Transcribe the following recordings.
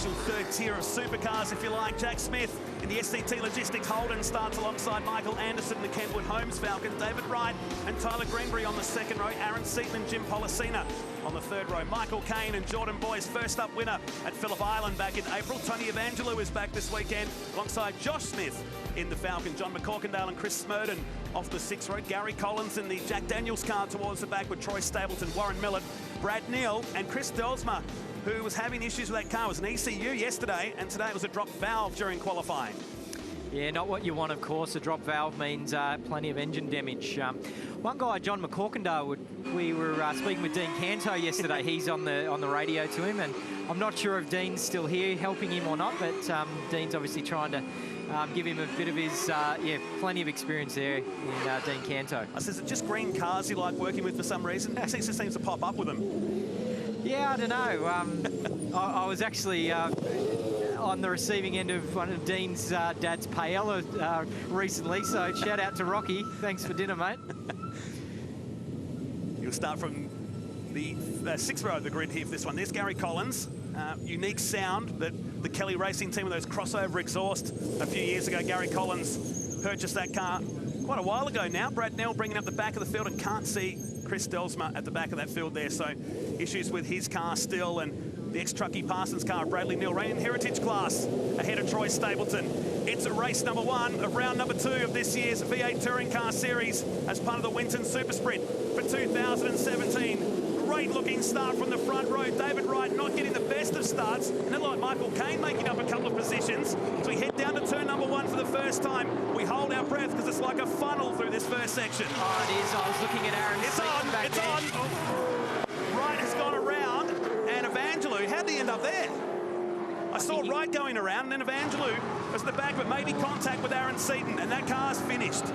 initial third tier of supercars, if you like. Jack Smith in the SCT Logistics Holden starts alongside Michael Anderson, the Kentwood Holmes Falcon. David Wright and Tyler Greenbury on the second row. Aaron Seaton and Jim Policina on the third row. Michael Caine and Jordan Boyce, first up winner at Phillip Island back in April. Tony Evangelou is back this weekend alongside Josh Smith in the Falcon. John McCorkindale and Chris Smurden off the sixth row. Gary Collins in the Jack Daniels car towards the back with Troy Stapleton, Warren Millett, Brad Neal and Chris Delsma, who was having issues with that car. It was an ECU yesterday, and today it was a drop valve during qualifying. Yeah, not what you want, of course. A drop valve means plenty of engine damage. One guy, John McCorkindale, we were speaking with Dean Canto yesterday. He's on the radio to him, and I'm not sure if Dean's still here helping him or not, but Dean's obviously trying to give him a bit of his, plenty of experience there in Dean Canto. I says, it's just green cars you like working with for some reason. He just seems to pop up with them. Yeah, I don't know. I was actually on the receiving end of one of Dean's dad's paella recently, so shout out to Rocky. Thanks for dinner, mate. You'll start from the sixth row of the grid here for this one. There's Gary Collins. Unique sound that the Kelly Racing team with those crossover exhaust a few years ago. Gary Collins purchased that car quite a while ago now. Brad Nell bringing up the back of the field and can't see Chris Delsma at the back of that field there. So issues with his car still, and the ex-Truckee Parsons car, Bradley Neal, Reigning Heritage class, ahead of Troy Stapleton. It's race number one of round number two of this year's V8 Touring Car Series as part of the Winton Super Sprint for 2017. Great looking start from the front row. David Wright not getting the best of starts, and then like Michael Caine making up a couple of positions. So we head down to turn number one for the first time. We hold our breath because it's like a funnel through this first section. Oh, it is. I was looking at Aaron. It's on. Back It's there. on. Oh. Wright has gone around, and Evangelou, how'd he end up there? I saw Wright going around, and then Evangelou was at the back, but maybe contact with Aaron Seaton, and that car's finished.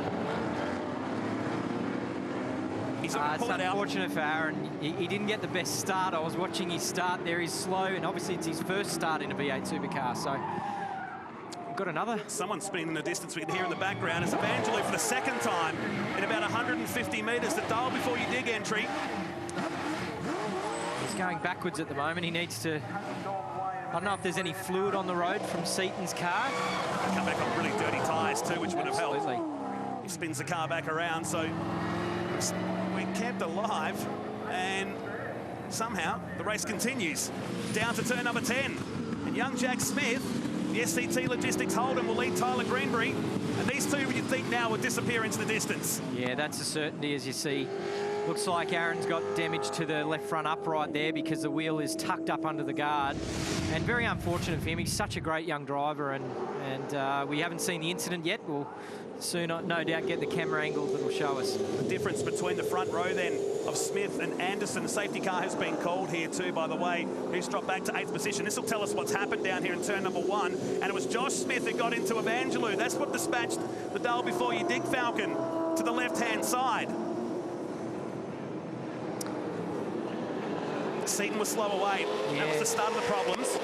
It's unfortunate for Aaron. He didn't get the best start. I was watching his start there. He's slow, and obviously it's his first start in a V8 supercar. So we've got another. Someone spinning in the distance. We can hear in the background is Evangelou for the second time in about 150 metres. The dial before you dig entry. He's going backwards at the moment. He needs to. I don't know if there's any fluid on the road from Seaton's car. Come back on really dirty tyres too, which would have helped. Absolutely. He spins the car back around, so we're kept alive, and somehow the race continues. Down to turn number 10. And young Jack Smith, the SCT Logistics Holden, will lead Tyler Greenbury. And these two, you'd think now, would disappear into the distance. Yeah, that's a certainty, as you see. Looks like Aaron's got damage to the left front upright there because the wheel is tucked up under the guard. And very unfortunate for him. He's such a great young driver, and we haven't seen the incident yet. We'll soon, no doubt, get the camera angle that'll show us. The difference between the front row then of Smith and Anderson. The safety car has been called here too, by the way. He's dropped back to 8th position. This will tell us what's happened down here in turn number one. And it was Josh Smith who got into Evangelou. That's what dispatched the Dale Before You Dig Falcon to the left-hand side. Seaton was slow away. Yeah. That was the start of the problems.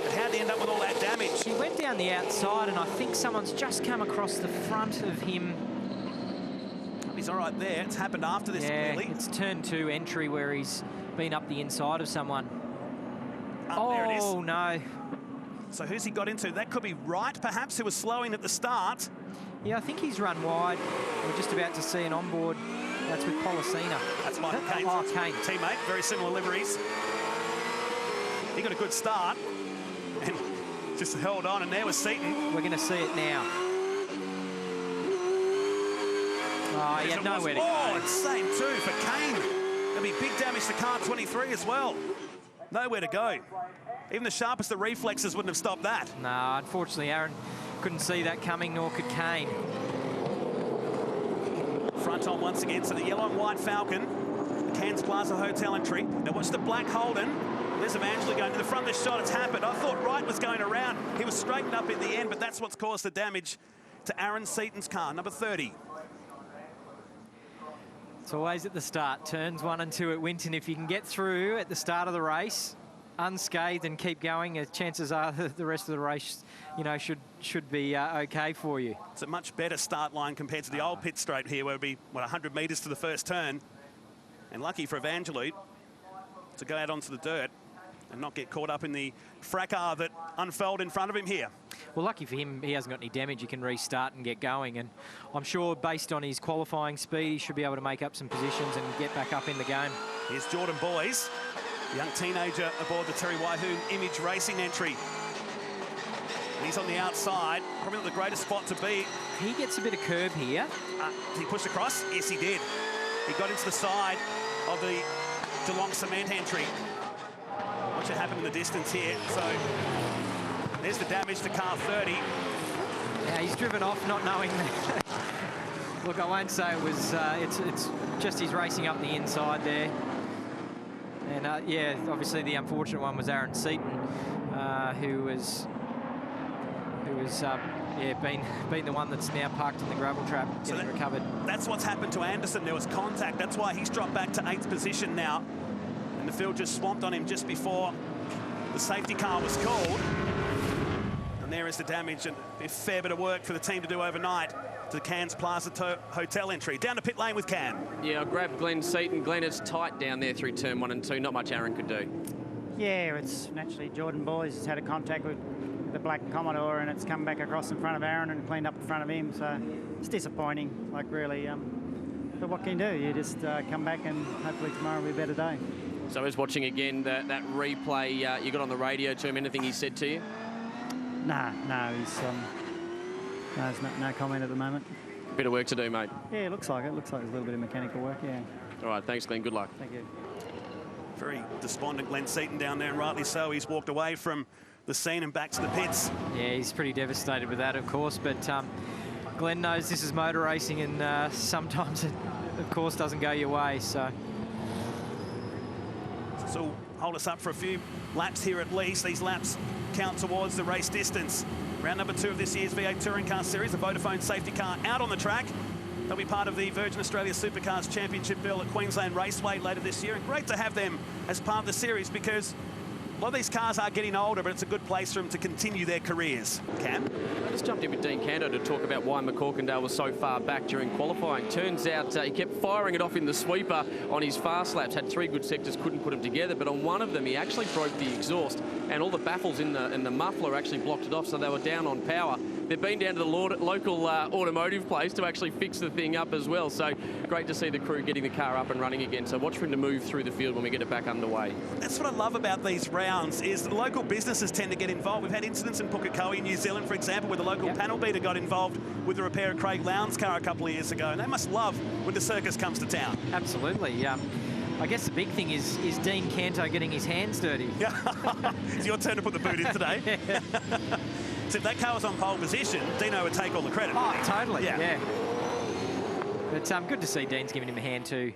But how'd he end up with all that damage? He went down the outside, and I think someone's just come across the front of him. He's all right there. It's happened after this, clearly. It's turn two entry where he's been up the inside of someone. There it is. Oh, no. So who's he got into? That could be Wright, perhaps, who was slowing at the start. Yeah, I think he's run wide. We're just about to see an onboard. That's with Policina. That's Michael Caine's Caine. Teammate. Very similar liveries. He got a good start and just held on, and there was Seaton. We're going to see it now. Oh, he had nowhere to go. Oh, it's same too for Caine. There'll be big damage to car 23 as well. Nowhere to go. Even the sharpest of reflexes wouldn't have stopped that. No, unfortunately, Aaron couldn't see that coming, nor could Caine. Front on once again, so the yellow and white Falcon, Cairns Plaza Hotel entry. Now watch the black Holden. There's Evangelou going to the front of the shot. It's happened. I thought Wright was going around. He was straightened up in the end, but that's what's caused the damage to Aaron Seaton's car, number 30. It's always at the start. Turns 1 and 2 at Winton. If you can get through at the start of the race unscathed and keep going, chances are the rest of the race, you know, should be okay for you. It's a much better start line compared to the old pit straight here, where it'd be, what, 100 metres to the first turn. And lucky for Evangelou to go out onto the dirt and not get caught up in the fracas that unfurled in front of him here. Well, lucky for him, he hasn't got any damage. He can restart and get going. And I'm sure based on his qualifying speed, he should be able to make up some positions and get back up in the game. Here's Jordan Boys, young teenager aboard the Terry Waihoon Image Racing entry. He's on the outside, probably not the greatest spot to be. He gets a bit of curb here. Did he push across? Yes, he did. He got into the side of the Geelong Cement entry. Watch it happen in the distance here. So there's the damage to car 30. Yeah, he's driven off not knowing that. Look, I won't say it was, it's just he's racing up the inside there. And yeah, obviously the unfortunate one was Aaron Seaton, who was yeah, been the one that's now parked in the gravel trap, getting recovered. That's what's happened to Anderson. There was contact. That's why he's dropped back to 8th position now. And the field just swamped on him just before the safety car was called. And there is the damage, and a fair bit of work for the team to do overnight to the Cairns Plaza Hotel entry. Down to pit lane with Cam. Yeah, I grabbed Glenn Seaton. Glenn is tight down there through turn 1 and 2. Not much Aaron could do. Yeah, it's naturally Jordan Boys has had a contact with the black Commodore, and it's come back across in front of Aaron and cleaned up in front of him. So it's disappointing, like really. But what can you do? You just come back, and hopefully tomorrow will be a better day. So I was watching again that replay you got on the radio to him. Anything he said to you? No, he's there's no comment at the moment. Bit of work to do, mate. Yeah, it looks like it. Looks like there's a little bit of mechanical work. Yeah. All right, thanks, Glenn. Good luck. Thank you. Very despondent Glenn Seaton down there, and rightly so. He's walked away from the scene and back to the pits. Yeah, he's pretty devastated with that, of course, but Glenn knows this is motor racing, and sometimes it, of course, doesn't go your way, so. This will hold us up for a few laps here at least. These laps count towards the race distance. Round number 2 of this year's V8 Touring Car Series, the Vodafone safety car out on the track. They'll be part of the Virgin Australia Supercars Championship bill at Queensland Raceway later this year. And great to have them as part of the series, because a lot of these cars are getting older, but it's a good place for them to continue their careers. Cam? I just jumped in with Dean Canto to talk about why McCorkindale was so far back during qualifying. Turns out he kept firing it off in the sweeper on his fast laps. Had 3 good sectors, couldn't put them together, but on one of them he actually broke the exhaust, and all the baffles in the muffler actually blocked it off, so they were down on power. They've been down to the local automotive place to actually fix the thing up as well. So great to see the crew getting the car up and running again. So watch for him to move through the field when we get it back underway. That's what I love about these rounds, is the local businesses tend to get involved. We've had incidents in Pukekohe, New Zealand, for example, where the local panel beater got involved with the repair of Craig Lowndes' car a couple of years ago. And they must love when the circus comes to town. Absolutely. I guess the big thing is Dean Canto getting his hands dirty. It's your turn to put the boot in today. So if that car was on pole position, Dino would take all the credit. Oh, totally, yeah. But good to see Dean's giving him a hand too.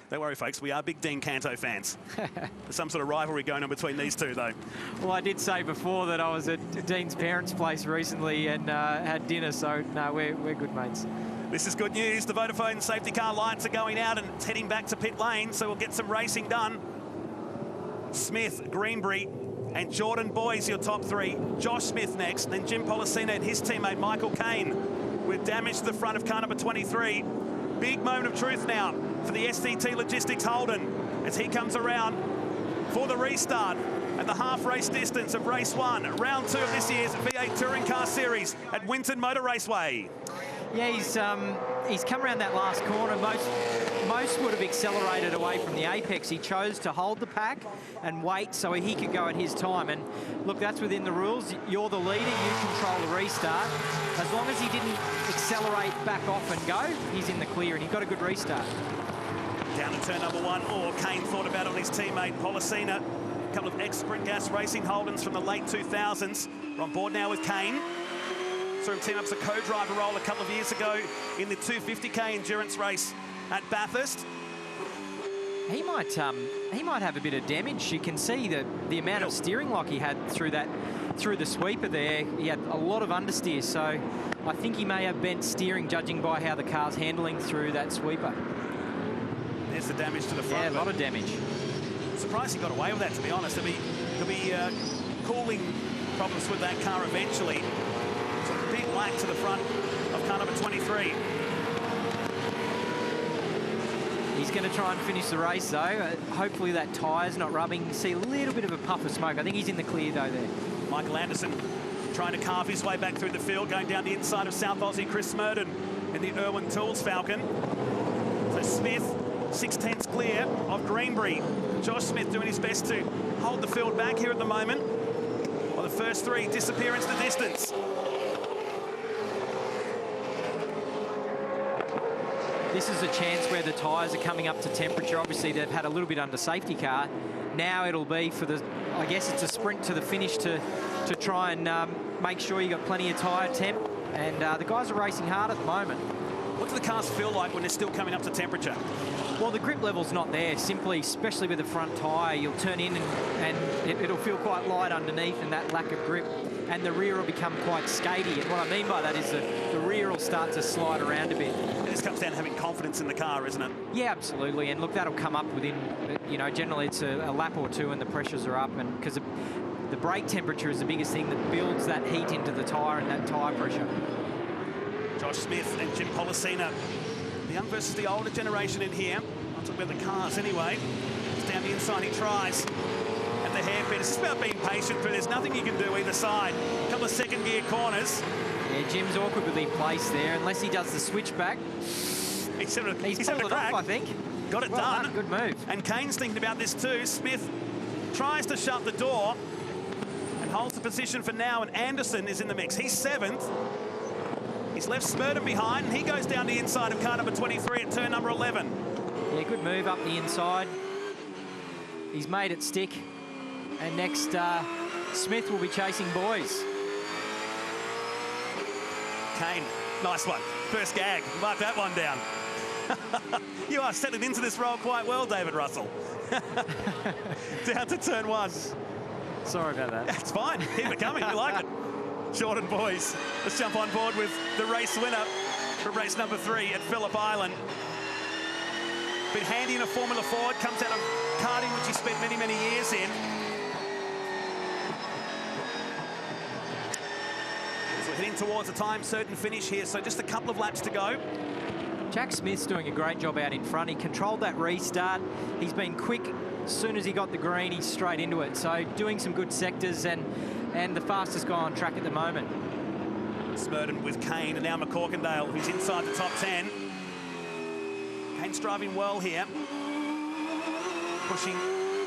Don't worry, folks, we are big Dean Canto fans. There's some sort of rivalry going on between these two, though. Well, I did say before that I was at Dean's parents' place recently and had dinner, so no, we're good mates. This is good news. The Vodafone safety car lights are going out and it's heading back to pit lane, so we'll get some racing done. Smith, Greenbury, and Jordan Boys, your top 3. Josh Smith next, then Jim Policina and his teammate Michael Kane with damage to the front of car number 23. Big moment of truth now for the SCT Logistics Holden as he comes around for the restart at the half race distance of race 1, round 2 of this year's V8 Touring Car Series at Winton Motor Raceway. Yeah, he's come around that last corner. Most would have accelerated away from the apex. He chose to hold the pack and wait so he could go at his time. And look, that's within the rules. You're the leader, you control the restart. As long as he didn't accelerate back off and go, he's in the clear, and he got a good restart. Down to turn number 1, Kane thought about it on his teammate Policina. A couple of ex-Sprint Gas Racing Holdens from the late 2000s. We're on board now with Kane. Saw him team up as a co-driver role a couple of years ago in the 250k endurance race at Bathurst. He might have a bit of damage. You can see the amount of steering lock he had through the sweeper there. He had a lot of understeer, so I think he may have bent steering, judging by how the car's handling through that sweeper. There's the damage to the front. Yeah, a lot of damage. Surprised he got away with that, to be honest. There'll be cooling problems with that car eventually. So a big whack to the front of car number 23. He's going to try and finish the race, though. Hopefully that tyre's not rubbing. See a little bit of a puff of smoke. I think he's in the clear, though, there. Michael Anderson trying to carve his way back through the field, going down the inside of South Aussie Chris Smurden in the Irwin Tools Falcon. So Smith, 6/10 clear of Greenbury. Josh Smith doing his best to hold the field back here at the moment, while the first three disappear into the distance. This is a chance where the tyres are coming up to temperature. Obviously, they've had a little bit under safety car. Now it'll be for the, I guess it's a sprint to the finish to try and make sure you got plenty of tyre temp. And the guys are racing hard at the moment. What do the cars feel like when they're still coming up to temperature? Well, the grip level's not there. Simply, especially with the front tyre, you'll turn in and it'll feel quite light underneath and that lack of grip. And the rear will become quite skatey. And what I mean by that is the rear will start to slide around a bit. And this comes down to having confidence in the car, isn't it? Yeah, absolutely. And look, that'll come up within, you know, generally it's a lap or two and the pressures are up. And because the brake temperature is the biggest thing that builds that heat into the tyre and that tyre pressure. Josh Smith and Jim Policina, the young versus the older generation in here. I'll talk about the cars anyway. Just down the inside he tries at the hairpin. It's just about being patient, but there's nothing you can do either side. A couple of second gear corners. Yeah, Jim's awkwardly placed there, unless he does the switchback. He's having pulled it off, I think. Got it well done. Good move. And Kane's thinking about this too. Smith tries to shut the door and holds the position for now, and Anderson is in the mix. He's 7th. He's left Smurden behind, and he goes down the inside of car number 23 at turn number 11. Yeah, good move up the inside. He's made it stick. And next, Smith will be chasing Boys. Kane, nice one. First gag, mark that one down. You are settling into this role quite well, David Russell. Down to turn 1. Sorry about that. That's fine, keep it coming, we like it. Jordan Boys, let's jump on board with the race winner from race number 3 at Phillip Island. Been handy in a Formula Ford, comes out of karting, which he spent many, many years in. So we're heading towards a time certain finish here, so just a couple of laps to go. Jack Smith's doing a great job out in front. He controlled that restart. He's been quick. As soon as he got the green, he's straight into it. So doing some good sectors and the fastest guy on track at the moment. Smurden with Kane, and now McCorkindale, who's inside the top 10. Kane's driving well here, pushing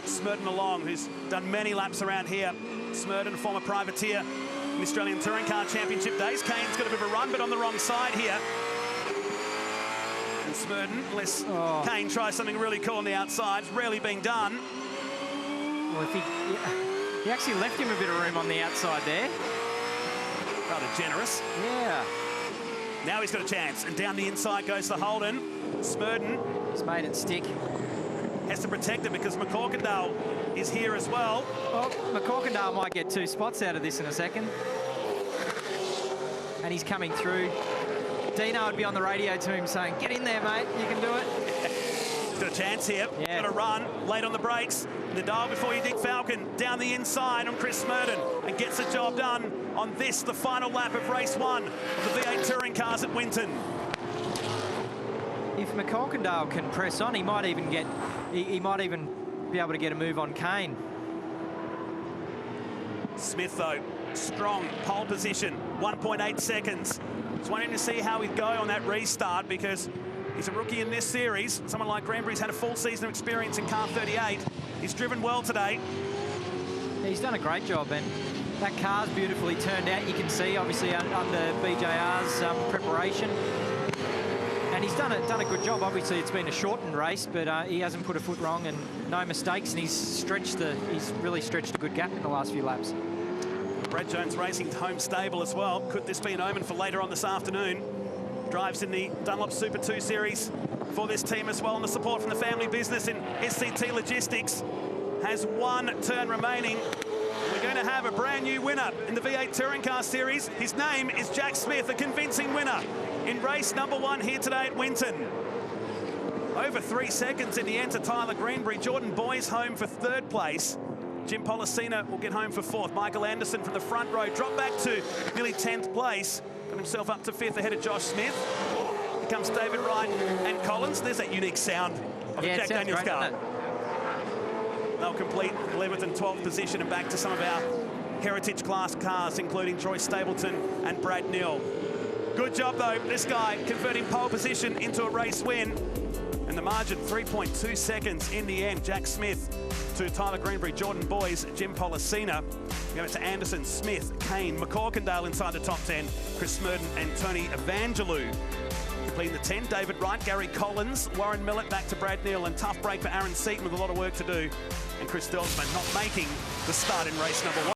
Smurden along, who's done many laps around here. Smurden, former privateer in the Australian Touring Car Championship days. Kane's got a bit of a run, but on the wrong side here. And Smurden, unless Kane tries something really cool on the outside, it's rarely being done. Well, if he actually left him a bit of room on the outside there. Rather generous. Yeah. Now he's got a chance, and down the inside goes the Holden. Smurden has made it stick. Has to protect it because McCorkindale is here as well. Well, McCorkindale might get 2 spots out of this in a second. And he's coming through. Dino would be on the radio to him saying, get in there, mate, you can do it. He's got a chance here. Yeah. Got a run, late on the brakes. The dial before you dig Falcon, down the inside on Chris Smurden, and gets the job done on this, the final lap of race 1 of the V8 touring cars at Winton. If McCorkindale can press on, he might even get, he might even be able to get a move on Kane. Smith, though, strong pole position, 1.8 seconds. Just wanting to see how he'd go on that restart because he's a rookie in this series. Someone like Greenbury's had a full season of experience in car 38. He's driven well today. He's done a great job, and that car's beautifully turned out. You can see, obviously, under BJR's preparation. And he's done a good job. Obviously, it's been a shortened race, but he hasn't put a foot wrong and no mistakes, and he's really stretched a good gap in the last few laps. Brad Jones Racing home stable as well. Could this be an omen for later on this afternoon? Drives in the Dunlop Super 2 Series for this team as well, and the support from the family business in SCT Logistics. Has 1 turn remaining. We're going to have a brand new winner in the V8 Touring Car Series. His name is Jack Smith, a convincing winner in race number 1 here today at Winton. Over 3 seconds in the end to Tyler Greenbury. Jordan Boys home for 3rd place. Jim Policina will get home for 4th. Michael Anderson from the front row dropped back to nearly 10th place. Got himself up to 5th ahead of Josh Smith. Here comes David Wright and Collins. There's that unique sound of Yeah, Jack it sounds Daniels great, car. doesn't it? They'll complete 11th and 12th position and back to some of our heritage class cars, including Troy Stapleton and Brad Neal. Good job, though, this guy converting pole position into a race win. And the margin, 3.2 seconds in the end. Jack Smith to Tyler Greenberry, Jordan Boys, Jim Policina. We go to Anderson, Smith, Kane, McCorkindale inside the top 10. Chris Smurden and Tony Evangelou. Completing the 10, David Wright, Gary Collins, Warren Millett back to Brad Neal, and tough break for Aaron Seaton with a lot of work to do. And Chris Delsman not making the start in race number 1.